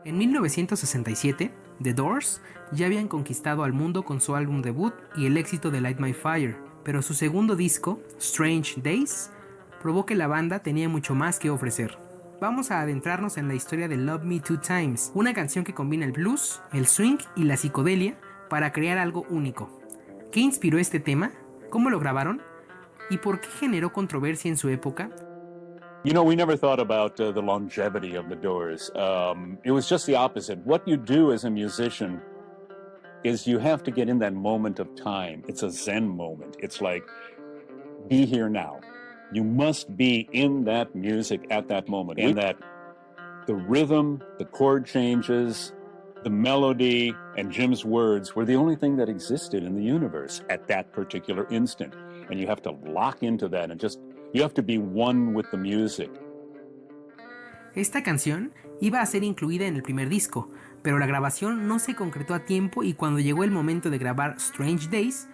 En 1967, The Doors ya habían conquistado al mundo con su álbum debut y el éxito de Light My Fire, pero su segundo disco, Strange Days, probó que la banda tenía mucho más que ofrecer. Vamos a adentrarnos en la historia de Love Me Two Times, una canción que combina el blues, el swing y la psicodelia para crear algo único. ¿Qué inspiró este tema? ¿Cómo lo grabaron? ¿Y por qué generó controversia en su época? You know, we never thought about the longevity of the Doors. It was just the opposite. What you do as a musician is you have to get in that moment of time. It's a Zen moment. It's like, be here now. You must be in that music at that moment. And that the rhythm, the chord changes, the melody, and Jim's words were the only thing that existed in the universe at that particular instant. And you have to lock into that and just, you have to be one with the music. Esta canción iba a ser incluida en el primer disco, pero la grabación no se concretó a tiempo y cuando llegó el momento de grabar Strange Days,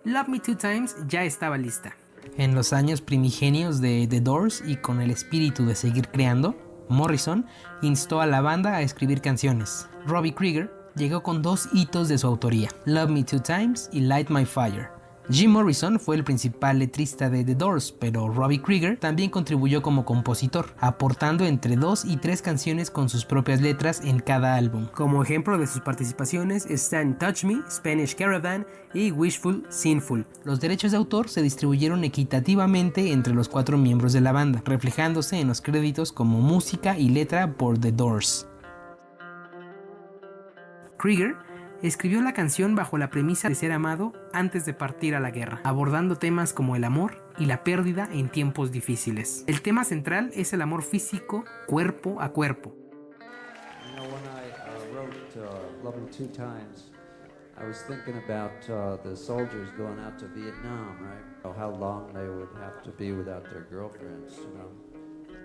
Love Me Two Times ya estaba lista. En los años primigenios de The Doors y con el espíritu de seguir creando, Morrison instó a la banda a escribir canciones. Robbie Krieger llegó con 2 hitos de su autoría, Love Me Two Times y Light My Fire. Jim Morrison fue el principal letrista de The Doors, pero Robbie Krieger también contribuyó como compositor, aportando entre 2 y 3 canciones con sus propias letras en cada álbum. Como ejemplo de sus participaciones están Touch Me, Spanish Caravan y Wishful Sinful. Los derechos de autor se distribuyeron equitativamente entre los 4 miembros de la banda, reflejándose en los créditos como música y letra por The Doors. Krieger escribió la canción bajo la premisa de ser amado antes de partir a la guerra, abordando temas como el amor y la pérdida en tiempos difíciles. El tema central es el amor físico, cuerpo a cuerpo. You know, when I wrote Love Me Two Times, I was thinking about the soldiers going out to Vietnam, right? Oh, how long they would have to be without their girlfriends, you know.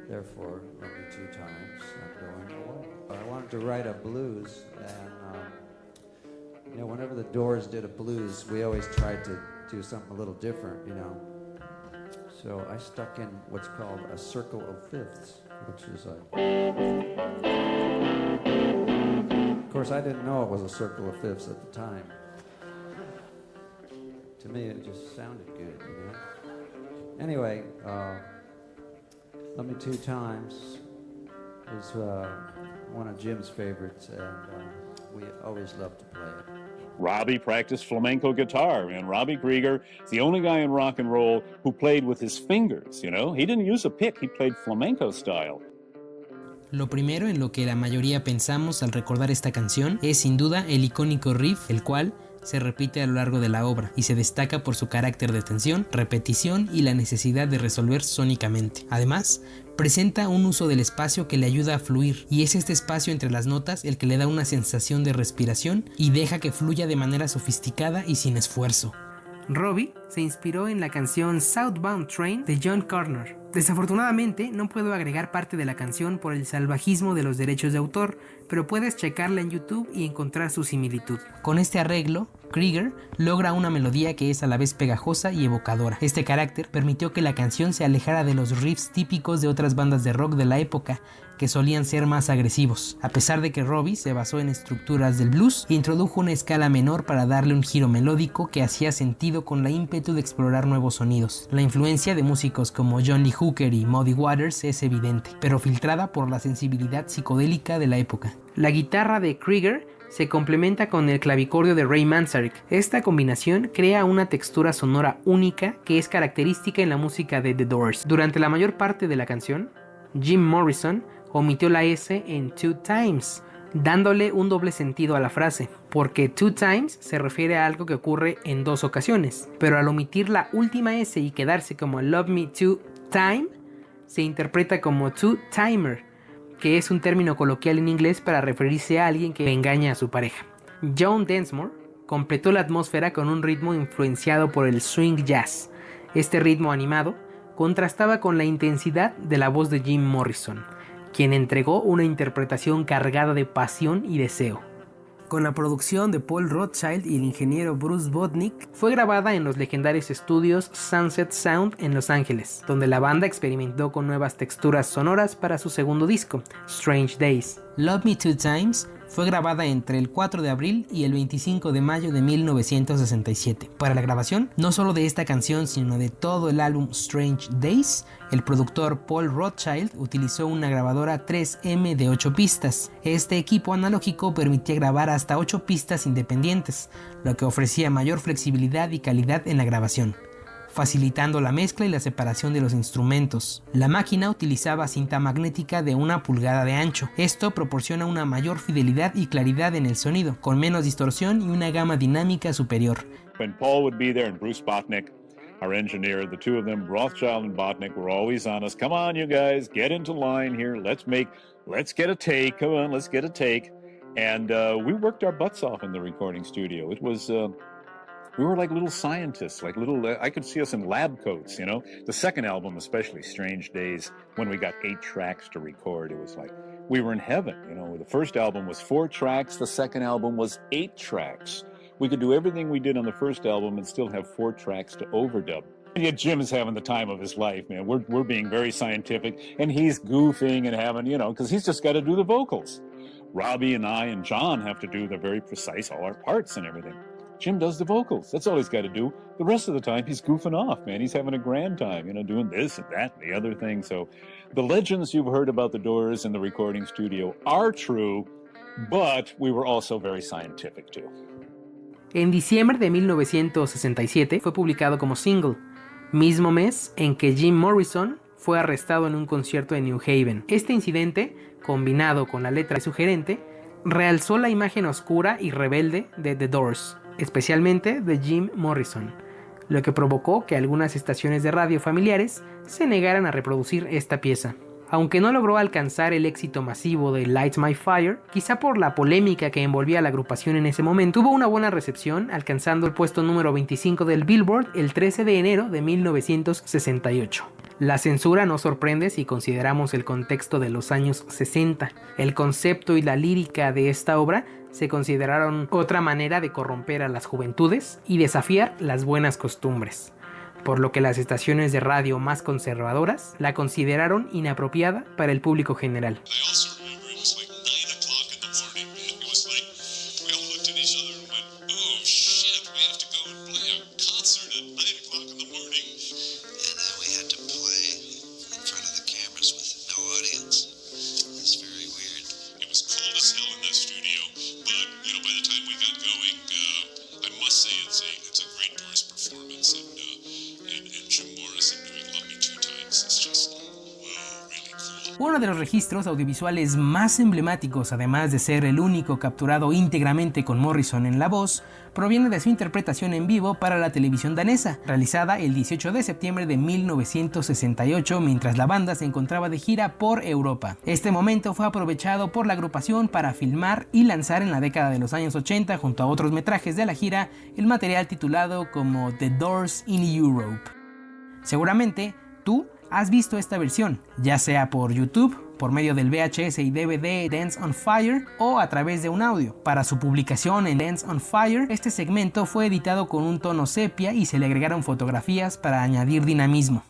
Therefore, love me 2 times, I'm going away. But I wanted to write a blues, and you know, whenever the Doors did a blues, we always tried to do something a little different, you know. So I stuck in what's called a circle of fifths, which is a... Of course, I didn't know it was a circle of fifths at the time. To me, it just sounded good, you know. Anyway, Love Me Two Times is one of Jim's favorites, and we always love to play it. Robbie practiced flamenco guitar, and Robbie Krieger is the only guy in rock and roll who played with his fingers, you know? He didn't use a pick, he played flamenco style. Lo primero en lo que la mayoría pensamos al recordar esta canción es sin duda el icónico riff, el cual se repite a lo largo de la obra y se destaca por su carácter de tensión, repetición y la necesidad de resolver sónicamente. Además, presenta un uso del espacio que le ayuda a fluir, y es este espacio entre las notas el que le da una sensación de respiración y deja que fluya de manera sofisticada y sin esfuerzo. Robbie se inspiró en la canción Southbound Train de John Connor. Desafortunadamente no puedo agregar parte de la canción por el salvajismo de los derechos de autor, pero puedes checarla en YouTube y encontrar su similitud. Con este arreglo, Krieger logra una melodía que es a la vez pegajosa y evocadora. Este carácter permitió que la canción se alejara de los riffs típicos de otras bandas de rock de la época, que solían ser más agresivos. A pesar de que Robbie se basó en estructuras del blues, introdujo una escala menor para darle un giro melódico que hacía sentido con la ímpetu de explorar nuevos sonidos. La influencia de músicos como John Lee Hooker y Muddy Waters es evidente, pero filtrada por la sensibilidad psicodélica de la época. La guitarra de Krieger se complementa con el clavicordio de Ray Manzarek. Esta combinación crea una textura sonora única que es característica en la música de The Doors. Durante la mayor parte de la canción, Jim Morrison omitió la S en two times, dándole un doble sentido a la frase, porque two times se refiere a algo que ocurre en 2 ocasiones, pero al omitir la última S y quedarse como Love Me Two Time, se interpreta como two timer, que es un término coloquial en inglés para referirse a alguien que engaña a su pareja. John Densmore completó la atmósfera con un ritmo influenciado por el swing jazz. Este ritmo animado contrastaba con la intensidad de la voz de Jim Morrison, quien entregó una interpretación cargada de pasión y deseo. con la producción de Paul Rothchild y el ingeniero Bruce Botnick, fue grabada en los legendarios estudios Sunset Sound en Los Ángeles, donde la banda experimentó con nuevas texturas sonoras para su segundo disco, Strange Days. Love Me Two Times fue grabada entre el 4 de abril y el 25 de mayo de 1967. Para la grabación, no solo de esta canción, sino de todo el álbum Strange Days, el productor Paul Rothchild utilizó una grabadora 3M de 8 pistas. Este equipo analógico permitía grabar hasta 8 pistas independientes, lo que ofrecía mayor flexibilidad y calidad en la grabación, facilitando la mezcla y la separación de los instrumentos. La máquina utilizaba cinta magnética de 1 pulgada de ancho. Esto proporciona una mayor fidelidad y claridad en el sonido, con menos distorsión y una gama dinámica superior. When Paul would be there and Bruce Botnick, our engineer, the two of them, Rothschild and Botnick, were always on us. Come on, you guys, get into line here. Let's get a take. Come on, let's get a take. And we worked our butts off in the recording studio. It was... we were like little scientists, like I could see us in lab coats, you know? The second album, especially, Strange Days, when we got 8 tracks to record, it was like we were in heaven, you know? The first album was 4 tracks, the second album was 8 tracks. We could do everything we did on the first album and still have 4 tracks to overdub. And yet Jim is having the time of his life, man. We're being very scientific, and he's goofing and having, you know, because he's just got to do the vocals. Robbie and I and John have to do the very precise, all our parts and everything. Jim does the vocals. That's all he's got to do. The rest of the time, he's goofing off, man. He's having a grand time, you know, doing this and that and the other thing. So the legends you've heard about the Doors in the recording studio are true, but we were also very scientific too. En diciembre de 1967 fue publicado como single, mismo mes en que Jim Morrison fue arrestado en un concierto en New Haven. Este incidente, combinado con la letra sugerente, realzó la imagen oscura y rebelde de The Doors, especialmente de Jim Morrison, lo que provocó que algunas estaciones de radio familiares se negaran a reproducir esta pieza. Aunque no logró alcanzar el éxito masivo de Light My Fire, quizá por la polémica que envolvía a la agrupación en ese momento, tuvo una buena recepción, alcanzando el puesto número 25 del Billboard el 13 de enero de 1968. La censura no sorprende si consideramos el contexto de los años 60. El concepto y la lírica de esta obra se consideraron otra manera de corromper a las juventudes y desafiar las buenas costumbres, por lo que las estaciones de radio más conservadoras la consideraron inapropiada para el público general. Uno de los registros audiovisuales más emblemáticos, además de ser el único capturado íntegramente con Morrison en la voz, proviene de su interpretación en vivo para la televisión danesa, realizada el 18 de septiembre de 1968 mientras la banda se encontraba de gira por Europa. Este momento fue aprovechado por la agrupación para filmar y lanzar en la década de los años 80, junto a otros metrajes de la gira, el material titulado como The Doors in Europe. Seguramente, tú has visto esta versión, ya sea por YouTube, por medio del VHS y DVD Dance on Fire o a través de un audio. Para su publicación en Dance on Fire, este segmento fue editado con un tono sepia y se le agregaron fotografías para añadir dinamismo.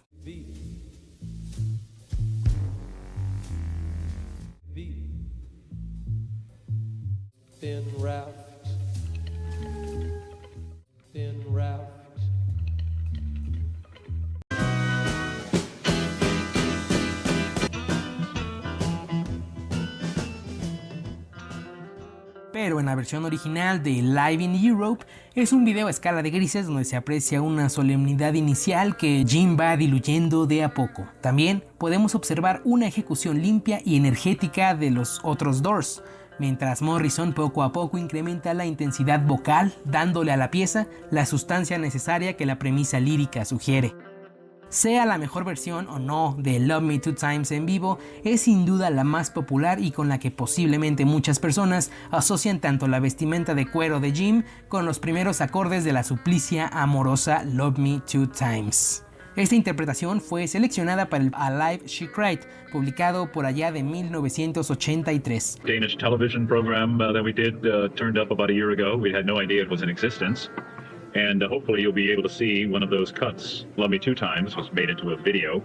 Pero en la versión original de Live in Europe es un video a escala de grises donde se aprecia una solemnidad inicial que Jim va diluyendo de a poco. También podemos observar una ejecución limpia y energética de los otros Doors, mientras Morrison poco a poco incrementa la intensidad vocal, dándole a la pieza la sustancia necesaria que la premisa lírica sugiere. Sea la mejor versión o no de Love Me Two Times en vivo, es sin duda la más popular y con la que posiblemente muchas personas asocian tanto la vestimenta de cuero de Jim con los primeros acordes de la suplicia amorosa Love Me Two Times. Esta interpretación fue seleccionada para el Alive She Cried, publicado por allá de 1983. Danish television program that we did turned up about a year ago. We had no idea it was in existence. And hopefully you'll be able to see one of those cuts. Love Me Two Times was made into a video.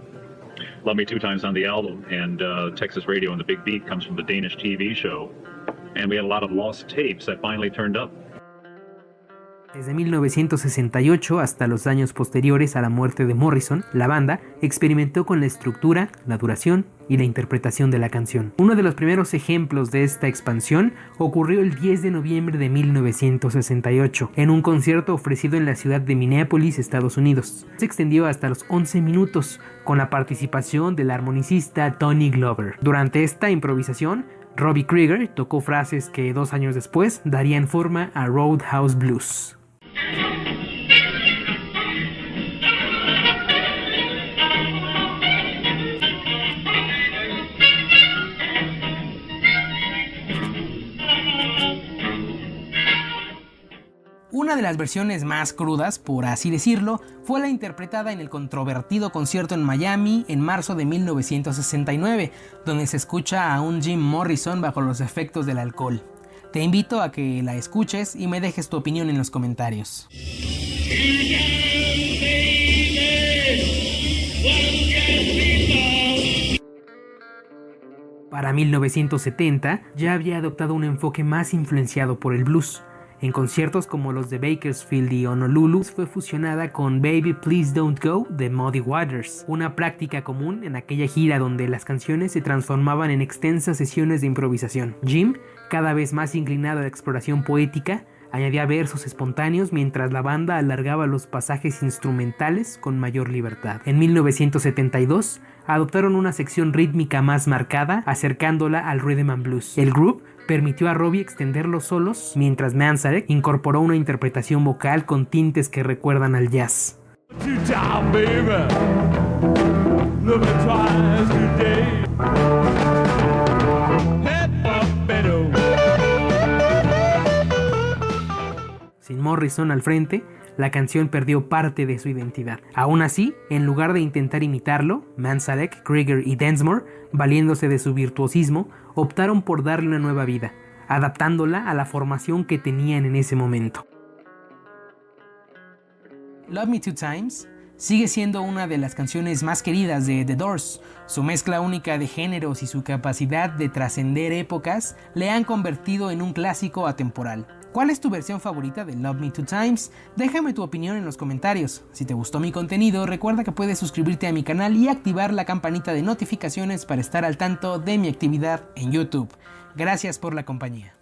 Love Me Two Times on the album, and Texas Radio and the Big Beat comes from the Danish TV show. And we had a lot of lost tapes that finally turned up. Desde 1968 hasta los años posteriores a la muerte de Morrison, la banda experimentó con la estructura, la duración y la interpretación de la canción. Uno de los primeros ejemplos de esta expansión ocurrió el 10 de noviembre de 1968, en un concierto ofrecido en la ciudad de Minneapolis, Estados Unidos. Se extendió hasta los 11 minutos, con la participación del armonicista Tony Glover. Durante esta improvisación, Robbie Krieger tocó frases que 2 años después darían forma a Roadhouse Blues. Una de las versiones más crudas, por así decirlo, fue la interpretada en el controvertido concierto en Miami en marzo de 1969, donde se escucha a un Jim Morrison bajo los efectos del alcohol. Te invito a que la escuches y me dejes tu opinión en los comentarios. Para 1970 ya había adoptado un enfoque más influenciado por el blues. En conciertos como los de Bakersfield y Honolulu fue fusionada con Baby Please Don't Go de Muddy Waters, una práctica común en aquella gira donde las canciones se transformaban en extensas sesiones de improvisación. Jim, cada vez más inclinado a la exploración poética, añadía versos espontáneos mientras la banda alargaba los pasajes instrumentales con mayor libertad. En 1972 adoptaron una sección rítmica más marcada, acercándola al rhythm and blues. El groove permitió a Robbie extender los solos, mientras Manzarek incorporó una interpretación vocal con tintes que recuerdan al jazz. Sin Morrison al frente, la canción perdió parte de su identidad. Aún así, en lugar de intentar imitarlo, Manzarek, Krieger y Densmore, valiéndose de su virtuosismo, optaron por darle una nueva vida, adaptándola a la formación que tenían en ese momento. Love Me Two Times sigue siendo una de las canciones más queridas de The Doors. Su mezcla única de géneros y su capacidad de trascender épocas le han convertido en un clásico atemporal. ¿Cuál es tu versión favorita de Love Me Two Times? Déjame tu opinión en los comentarios. Si te gustó mi contenido, recuerda que puedes suscribirte a mi canal y activar la campanita de notificaciones para estar al tanto de mi actividad en YouTube. Gracias por la compañía.